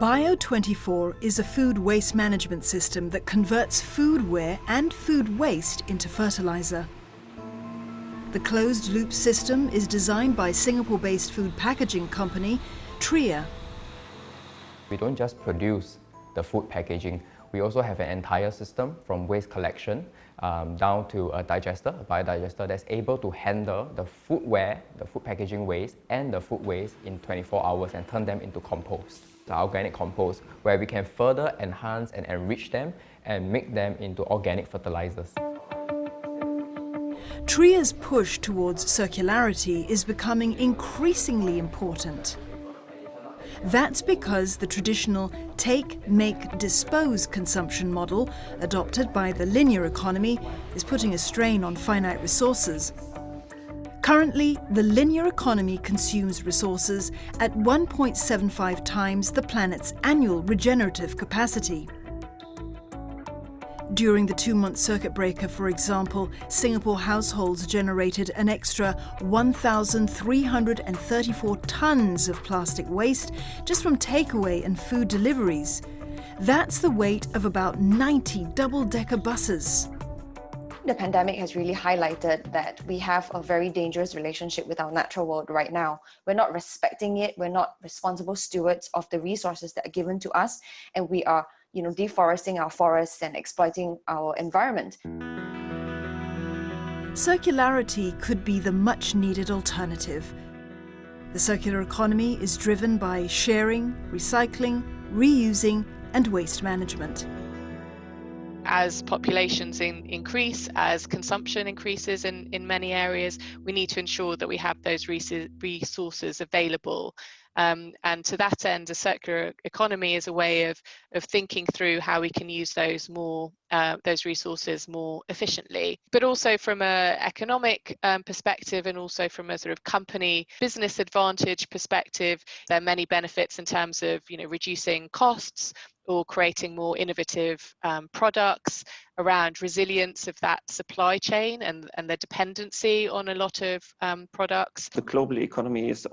Bio24 is a food waste management system that converts foodware and food waste into fertilizer. The closed-loop system is designed by Singapore-based food packaging company Tria. We don't just produce the food packaging, we also have an entire system from waste collection down to a digester, a biodigester that's able to handle the foodware, the food packaging waste and the food waste in 24 hours and turn them into compost. The organic compost, where we can further enhance and enrich them and make them into organic fertilizers. Tria's push towards circularity is becoming increasingly important. That's because the traditional take, make, dispose consumption model adopted by the linear economy is putting a strain on finite resources. Currently, the linear economy consumes resources at 1.75 times the planet's annual regenerative capacity. During the 2-month circuit breaker, for example, Singapore households generated an extra 1,334 tonnes of plastic waste just from takeaway and food deliveries. That's the weight of about 90 double-decker buses. The pandemic has really highlighted that we have a very dangerous relationship with our natural world right now. We're not respecting it, we're not responsible stewards of the resources that are given to us, and we are deforesting our forests and exploiting our environment. Circularity could be the much-needed alternative. The circular economy is driven by sharing, recycling, reusing, and waste management. As populations increase, as consumption increases in many areas, we need to ensure that we have those resources available. And to that end, a circular economy is a way of thinking through how we can use those resources more efficiently. But also from an economic perspective, and also from a sort of company business advantage perspective, there are many benefits in terms of reducing costs or creating more innovative products around resilience of that supply chain and the dependency on a lot of products. The global economy is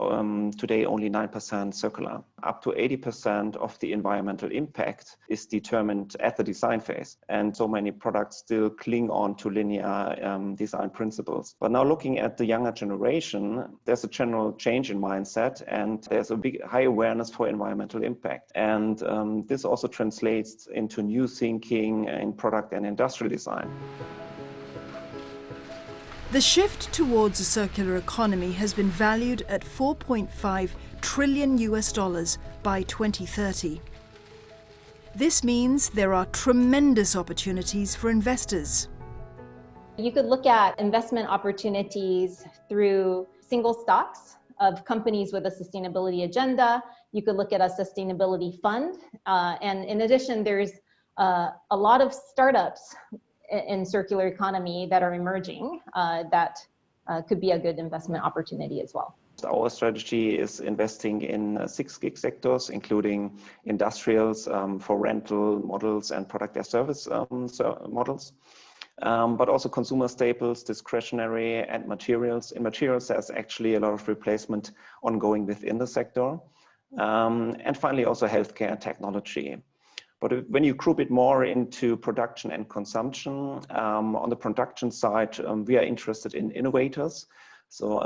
today only 9% circular. Up to 80% of the environmental impact is determined at the design phase. And so many products still cling on to linear design principles. But now looking at the younger generation, there's a general change in mindset and there's a high awareness for environmental impact. And this also translates into new thinking in product and industrial design. The shift towards a circular economy has been valued at $4.5 trillion by 2030. This means there are tremendous opportunities for investors. You could look at investment opportunities through single stocks of companies with a sustainability agenda. You could look at a sustainability fund. And in addition, there's a lot of startups in circular economy that are emerging that could be a good investment opportunity as well. Our strategy is investing in 6 gig sectors, including industrials for rental models and product as service models, but also consumer staples, discretionary, and materials. In materials, there's actually a lot of replacement ongoing within the sector. And finally, also healthcare and technology. But when you group it more into production and consumption, on the production side, we are interested in innovators. So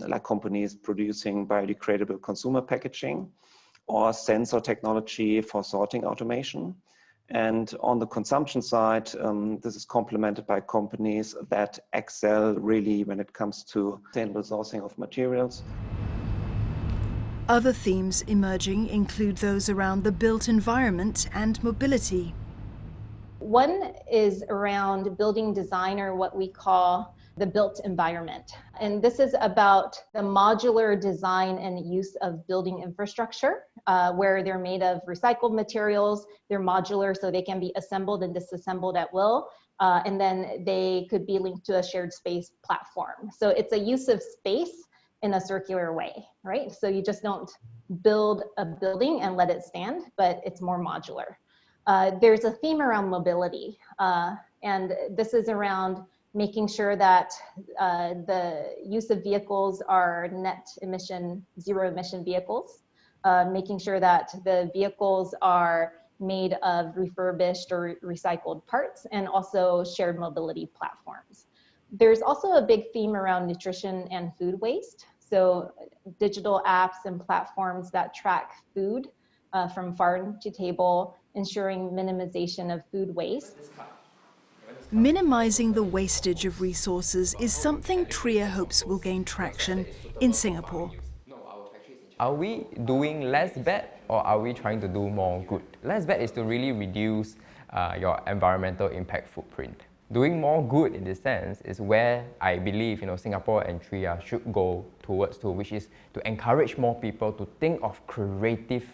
like companies producing biodegradable consumer packaging or sensor technology for sorting automation. And on the consumption side, this is complemented by companies that excel really when it comes to sustainable sourcing of materials. Other themes emerging include those around the built environment and mobility. One is around building design, or what we call the built environment. And this is about the modular design and use of building infrastructure, where they're made of recycled materials, they're modular so they can be assembled and disassembled at will, and then they could be linked to a shared space platform. So it's a use of space in a circular way, right? So you just don't build a building and let it stand, but it's more modular. There's a theme around mobility, and this is around making sure that the use of vehicles are net emission, zero emission vehicles. making sure that the vehicles are made of refurbished or recycled parts, and also shared mobility platforms. There's also a big theme around nutrition and food waste. So digital apps and platforms that track food from farm to table, ensuring minimization of food waste. Minimizing the wastage of resources is something TRIA hopes will gain traction in Singapore. Are we doing less bad or are we trying to do more good? Less bad is to really reduce your environmental impact footprint. Doing more good in this sense is where I believe Singapore and TRIA should go towards to, which is to encourage more people to think of creative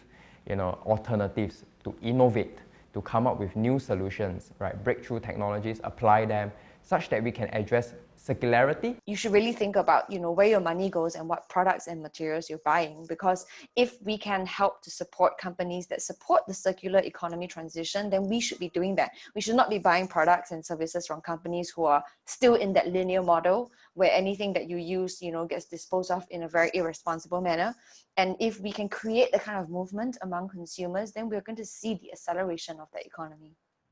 alternatives, to innovate, to come up with new solutions, right? Breakthrough technologies, apply them, such that we can address circularity. You should really think about, where your money goes and what products and materials you're buying, because if we can help to support companies that support the circular economy transition, then we should be doing that. We should not be buying products and services from companies who are still in that linear model where anything that you use, gets disposed of in a very irresponsible manner. And if we can create the kind of movement among consumers, then we're going to see the acceleration of the economy.